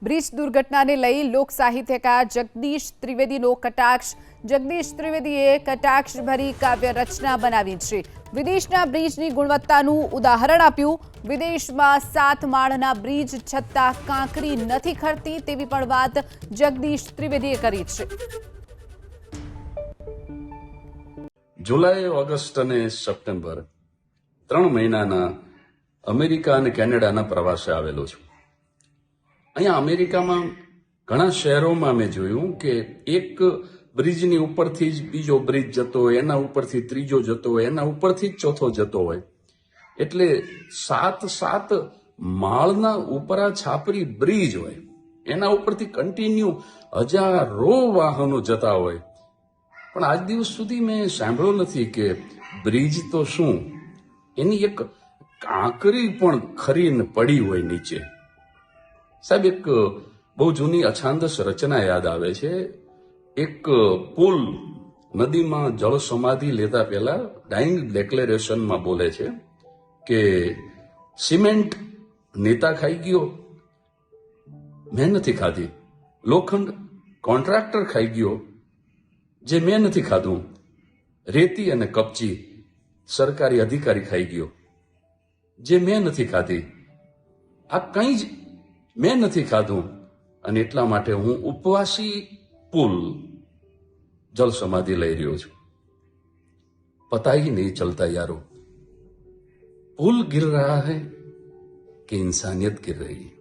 Bridge દુર્ઘટનાને લઈ લોક સાહિત્યકાર જગદીશ ત્રિવેદીનો કટાક્ષ. જગદીશ ત્રિવેદીએ કટાક્ષભરી કાવ્ય રચના બનાવી છે. વિદેશના બ્રિજની ગુણવત્તાનું ઉદાહરણ આપ્યું. વિદેશમાં 7 માળના બ્રિજ છતાં કાંકરી નથી ખરતી તેવી પણ વાત જગદીશ ત્રિવેદીએ કરી છે. જુલાઈ, ઓગસ્ટ અને સપ્ટેમ્બર 3 મહિનાના અમેરિકા અને કેનેડાના પ્રવાસે આવેલો છું. અહીંયા અમેરિકામાં ઘણા શહેરોમાં મેં જોયું કે એક બ્રિજની ઉપરથી જ બીજો બ્રિજ જતો હોય, એના ઉપરથી ત્રીજો જતો હોય, એના ઉપરથી જ ચોથો જતો હોય. એટલે 7 માળના ઉપરા છાપરી બ્રિજ હોય, એના ઉપરથી કન્ટિન્યુ હજારો વાહનો જતા હોય. પણ આજ દિવસ સુધી મેં સાંભળ્યું નથી કે બ્રિજ તો શું, એની એક કાંકરી પણ ખરીને પડી હોય નીચે. સાહેબ, એક બહુ જૂની અછાંદસ રચના યાદ આવે છે. એક પુલ નદીમાં જળ સમાધિ લેતા પહેલા ડાઇંગ ડિક્લેરેશનમાં બોલે છે કે સિમેન્ટ નેતા ખાઈ ગયો, મેં નથી ખાધી. લોખંડ કોન્ટ્રાક્ટર ખાઈ ગયો, જે મેં નથી ખાધું. રેતી અને કપચી સરકારી અધિકારી ખાઈ ગયો, જે મેં નથી ખાધી. આ કંઈ જ મેં નથી ખાધું અને એટલા માટે હું ઉપવાસી પુલ જલ સમાધિ લઈ રહ્યો છું. પતા ही नहीं चलता यारो, पुल गिर रहा है कि इंसानियत गिर रही है.